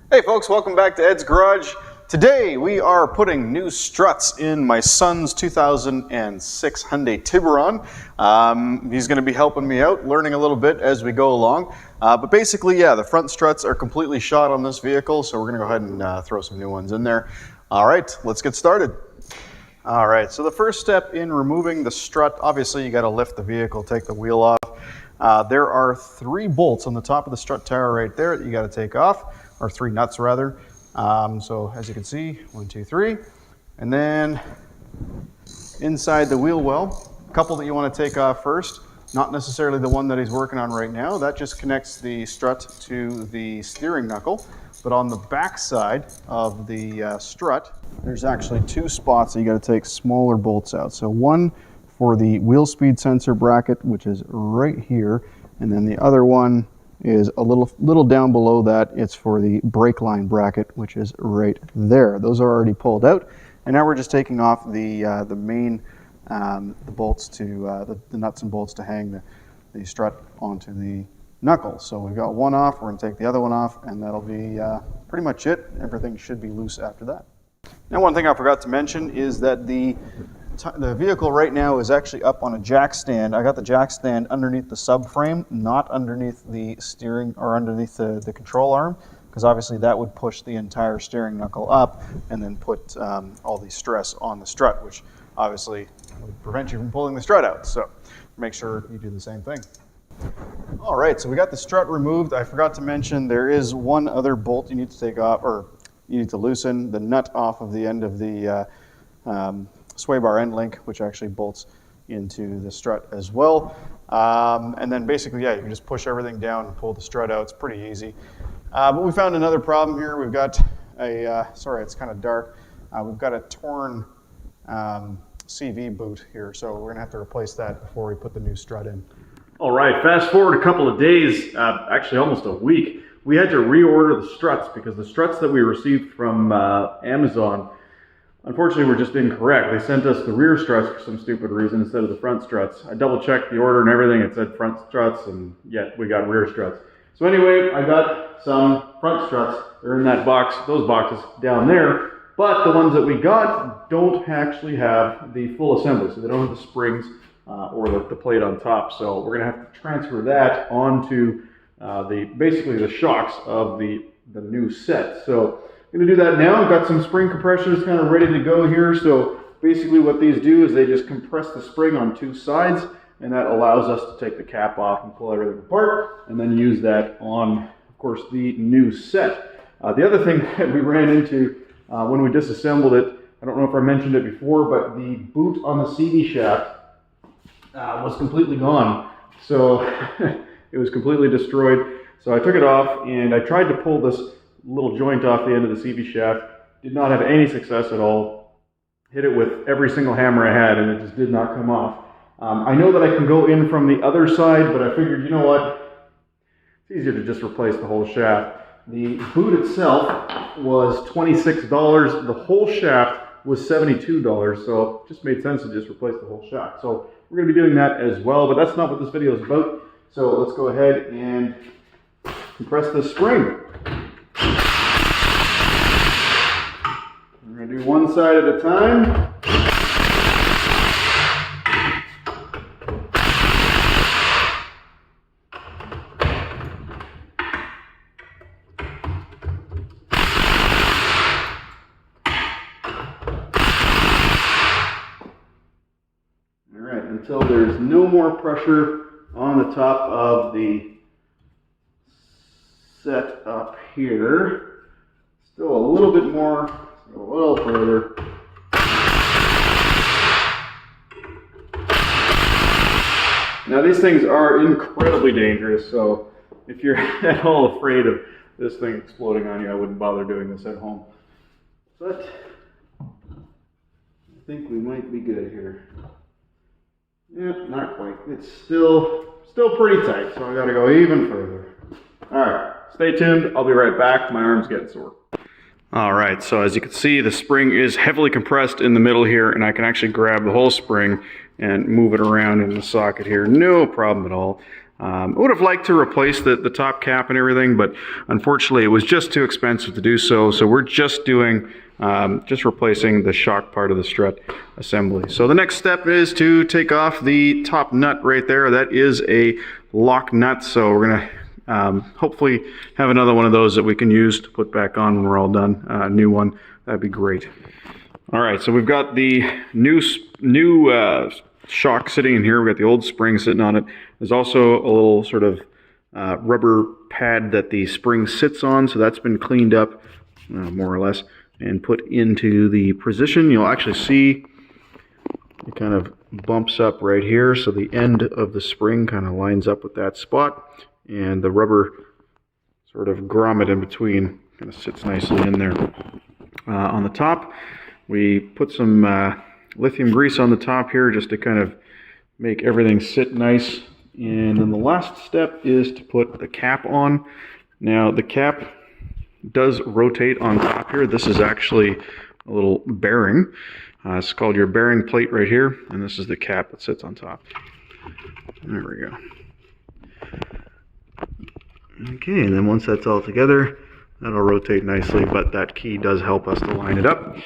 Hey folks, welcome back to Ed's Garage. Today we are putting new struts in my son's 2006 Hyundai Tiburon. He's going to be helping me out, learning a little bit as we go along. But basically, yeah, the front struts are completely shot on this vehicle, so we're going to go ahead and throw some new ones in there. All right, let's get started. All right, so the first step in removing the strut, obviously you got to lift the vehicle, take the wheel off. There are 3 bolts on the top of the strut tower right there that you got to take off. Or 3 nuts rather. So as you can see, 1, 2, 3. And then inside the wheel well, a couple that you want to take off first. Not necessarily the one that he's working on right now. That just connects the strut to the steering knuckle. But on the back side of the strut, there's actually 2 spots that you got to take smaller bolts out. So one for the wheel speed sensor bracket, which is right here. And then the other one is a little down below that. It's for the brake line bracket, which is right there. Those are already pulled out, and now we're just taking off the main the bolts to the nuts and bolts to hang the strut onto the knuckle. So we've got one off. We're going to take the other one off, and that'll be pretty much it. Everything should be loose after that. Now, one thing I forgot to mention is that the vehicle right now is actually up on a jack stand. I got the jack stand underneath the subframe, not underneath the steering or underneath the control arm, because obviously that would push the entire steering knuckle up and then put all the stress on the strut, which obviously would prevent you from pulling the strut out. So make sure you do the same thing. All right, so we got the strut removed. I forgot to mention there is one other bolt you need to take off, or you need to loosen the nut off of the end of the sway bar end link, which actually bolts into the strut as well. And then basically, yeah, you can just push everything down and pull the strut out. It's pretty easy. But we found another problem here. We've got a, sorry, it's kind of dark. We've got a torn CV boot here, so we're gonna have to replace that before we put the new strut in. All right, fast forward a couple of days, actually almost a week, we had to reorder the struts because the struts that we received from Amazon unfortunately were just incorrect. They sent us the rear struts for some stupid reason instead of the front struts. I double checked the order and everything. It said front struts, and yet we got rear struts. So anyway, I got some front struts. They're in that box, those boxes down there. But the ones that we got don't actually have the full assembly. So they don't have the springs or the plate on top. So we're gonna have to transfer that onto basically the shocks of the new set. So I'm going to do that now. I've got some spring compressors kind of ready to go here. So basically what these do is they just compress the spring on 2 sides, and that allows us to take the cap off and pull everything apart and then use that on, of course, the new set. The other thing that we ran into when we disassembled it, I don't know if I mentioned it before, but the boot on the CV shaft was completely gone. So it was completely destroyed. So I took it off and I tried to pull this little joint off the end of the CV shaft. Did not have any success at all. Hit it with every single hammer I had and it just did not come off. I know that I can go in from the other side, but I figured, you know what? It's easier to just replace the whole shaft. The boot itself was $26. The whole shaft was $72, so it just made sense to just replace the whole shaft. So we're going to be doing that as well, but that's not what this video is about. So let's go ahead and compress this spring. We're going to do one side at a time. All right, until there's no more pressure on the top of the set up here. Still a little bit more. A little further. Now these things are incredibly dangerous, so if you're at all afraid of this thing exploding on you, I wouldn't bother doing this at home. But I think we might be good here. Yeah, not quite. It's still pretty tight, so I gotta go even further. Alright, stay tuned. I'll be right back. My arm's getting sore. All right, so as you can see, the spring is heavily compressed in the middle here, and I can actually grab the whole spring and move it around in the socket here. No problem at all. I would have liked to replace the top cap and everything, but unfortunately it was just too expensive to do so. So we're just doing, just replacing the shock part of the strut assembly. So the next step is to take off the top nut right there. That is a lock nut. So we're gonna hopefully have another one of those that we can use to put back on when we're all done. A new one, that'd be great. All right, so we've got the new shock sitting in here. We've got the old spring sitting on it. There's also a little sort of rubber pad that the spring sits on, so that's been cleaned up more or less and put into the position. You'll actually see it kind of bumps up right here, so the end of the spring kind of lines up with that spot, and the rubber sort of grommet in between kind of sits nicely in there. On the top, we put some lithium grease on the top here just to kind of make everything sit nice. And then the last step is to put the cap on. Now the cap does rotate on top here. This is actually a little bearing. It's called your bearing plate right here, and this is the cap that sits on top. There we go. Okay, and then once that's all together, that'll rotate nicely, but that key does help us to line it up.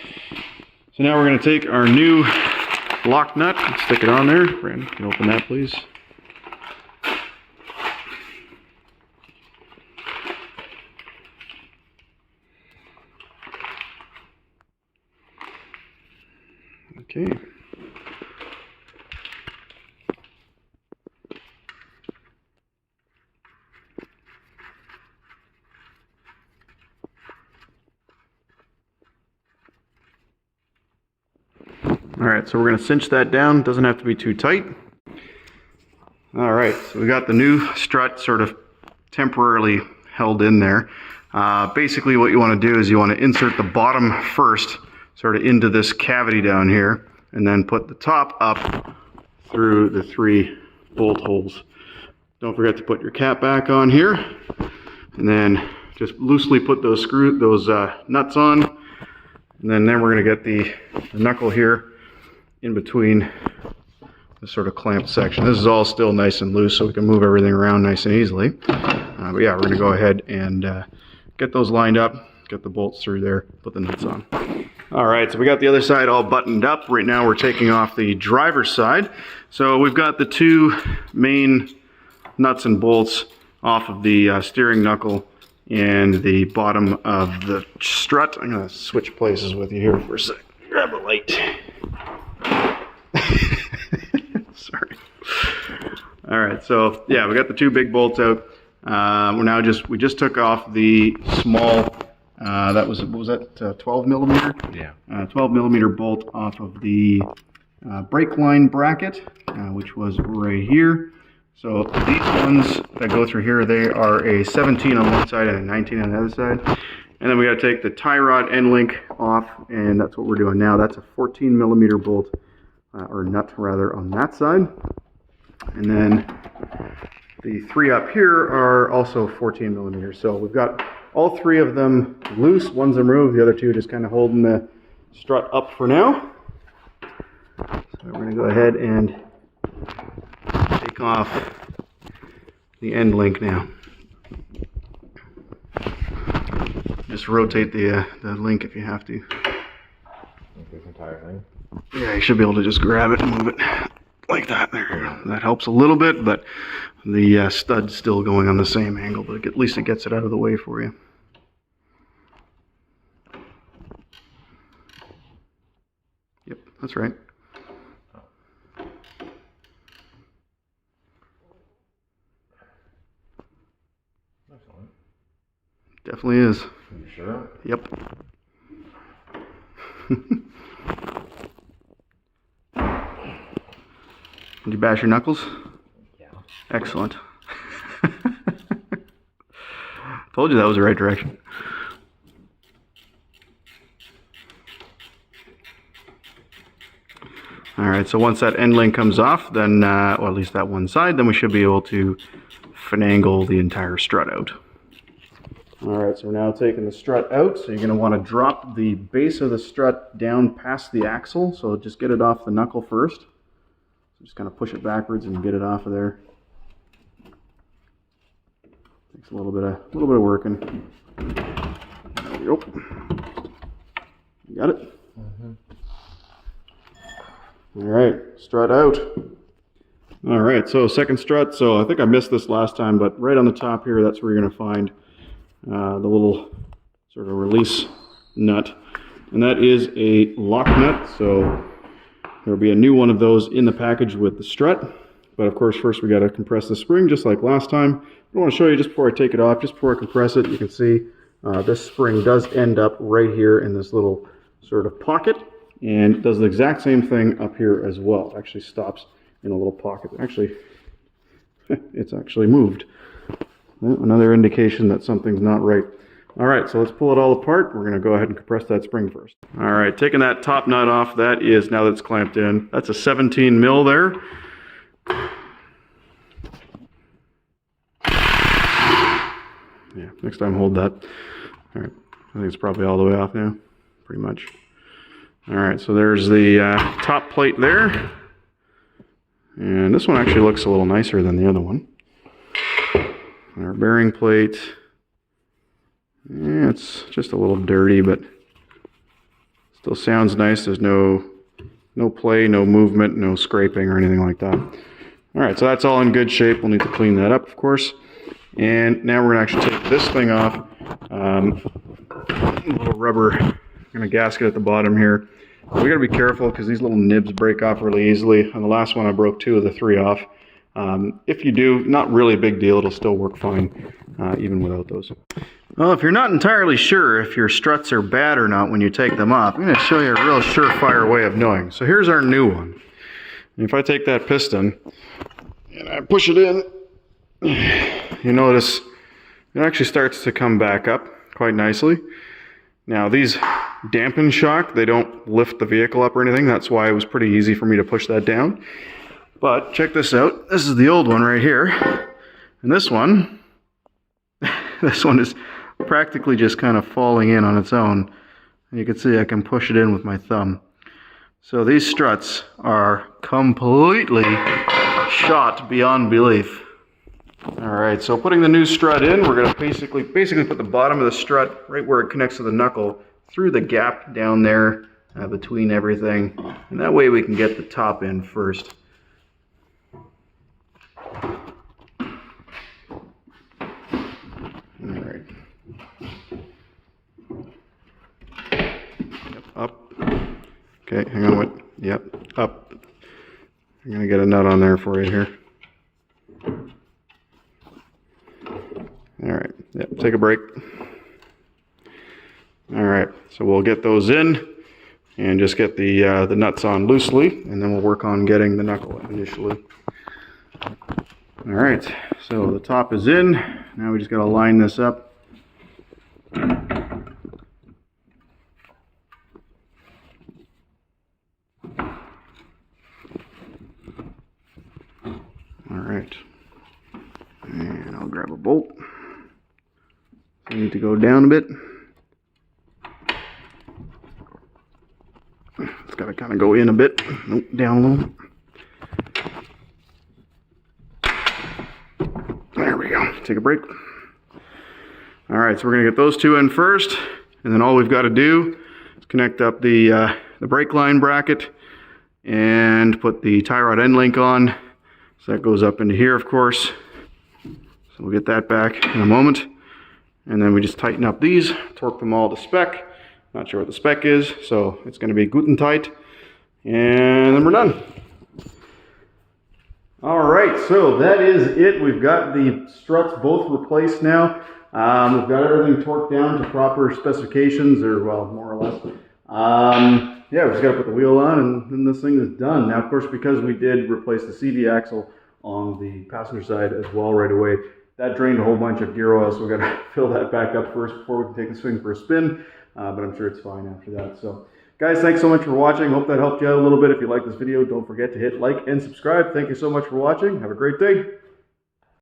So now we're going to take our new lock nut and stick it on there. Brandon, can you open that, please? Okay. All right, so we're going to cinch that down. Doesn't have to be too tight. All right, so we got the new strut sort of temporarily held in there. Basically what you want to do is you want to insert the bottom first, sort of into this cavity down here, and then put the top up through the 3 bolt holes. Don't forget to put your cap back on here, and then just loosely put those nuts on, and then we're going to get the knuckle here in between the sort of clamp section. This is all still nice and loose, so we can move everything around nice and easily. But yeah, we're going to go ahead and get those lined up, get the bolts through there, put the nuts on. All right, so we got the other side all buttoned up. Right now we're taking off the driver's side. So we've got the 2 main nuts and bolts off of the steering knuckle and the bottom of the strut. I'm going to switch places with you here for a sec. Grab a light. Sorry. All right, so yeah, we got the 2 big bolts out. We just took off the small, what was that, 12 millimeter? Yeah. 12 millimeter bolt off of the brake line bracket, which was right here. So these ones that go through here, they are a 17 on one side and a 19 on the other side. And then we got to take the tie rod end link off, and that's what we're doing now. That's a 14 millimeter bolt, or nut rather, on that side. And then the 3 up here are also 14 millimeters. So we've got all 3 of them loose. One's removed, the other 2 just kind of holding the strut up for now. So we're going to go ahead and take off the end link now. Just rotate the link if you have to. This entire thing? Yeah, you should be able to just grab it and move it like that. There you go. That helps a little bit, but the stud's still going on the same angle, but at least it gets it out of the way for you. Yep, that's right. Excellent. Definitely is. You sure? Yep. Did you bash your knuckles? Yeah. Excellent. Told you that was the right direction. All right, so once that end link comes off, then, or at least that one side, then we should be able to finagle the entire strut out. All right, so we're now taking the strut out. So you're going to want to drop the base of the strut down past the axle. So just get it off the knuckle first. So just kind of push it backwards and get it off of there. Takes a little bit of working. There we go. You got it? All right, strut out. All right, so second strut. So I think I missed this last time, but right on the top here, that's where you're going to find the little sort of release nut. And that is a lock nut, so there'll be a new one of those in the package with the strut. But of course, first we got to compress the spring just like last time. I want to show you just before I take it off, just before I compress it, you can see this spring does end up right here in this little sort of pocket, and it does the exact same thing up here as well. It actually stops in a little pocket. Actually, it's actually moved. Another indication that something's not right. All right, so let's pull it all apart. We're going to go ahead and compress that spring first. All right, taking that top nut off, that is, now that it's clamped in, that's a 17 mil there. Yeah, next time hold that. All right, I think it's probably all the way off now, pretty much. All right, so there's the top plate there. And this one actually looks a little nicer than the other one. And our bearing plate. Yeah, it's just a little dirty, but still sounds nice. There's no play, no movement, no scraping or anything like that. All right, so that's all in good shape. We'll need to clean that up, of course. And now we're gonna actually take this thing off. Little rubber kind of gasket at the bottom here. We gotta be careful because these little nibs break off really easily. On the last one, I broke 2 of the 3 off. If you do, not really a big deal. It'll still work fine, even without those. Well, if you're not entirely sure if your struts are bad or not when you take them off, I'm going to show you a real surefire way of knowing. So here's our new one. And if I take that piston and I push it in, you notice it actually starts to come back up quite nicely. Now these dampen shock, they don't lift the vehicle up or anything. That's why it was pretty easy for me to push that down. But check this out. This is the old one right here. And this one is practically just kind of falling in on its own. And you can see I can push it in with my thumb. So these struts are completely shot beyond belief. Alright, so putting the new strut in, we're going to basically put the bottom of the strut right where it connects to the knuckle through the gap down there between everything. And that way we can get the top in first. Alright. Yep, up. Okay, hang on, wait. Yep, up. I'm going to get a nut on there for you here. Alright, yep, take a break. Alright, so we'll get those in and just get the nuts on loosely, and then we'll work on getting the knuckle initially. Alright, so the top is in. Now we just got to line this up. Alright, and I'll grab a bolt. I need to go down a bit. It's got to kind of go in a bit. Nope, down a little. There we go. Take a break. All right, so we're going to get those 2 in first, and then all we've got to do is connect up the brake line bracket and put the tie rod end link on. So that goes up into here, of course. So we'll get that back in a moment. And then we just tighten up these, torque them all to spec. Not sure what the spec is, so it's going to be Guten tight. And then we're done. All right, so that is it. We've got the struts both replaced now. We've got everything torqued down to proper specifications, or well, more or less. Yeah, we just got to put the wheel on, and then this thing is done. Now, of course, because we did replace the CD axle on the passenger side as well right away, that drained a whole bunch of gear oil, so we've got to fill that back up first before we can take the swing for a spin, but I'm sure it's fine after that. So, guys, thanks so much for watching. Hope that helped you out a little bit. If you like this video, don't forget to hit like and subscribe. Thank you so much for watching. Have a great day.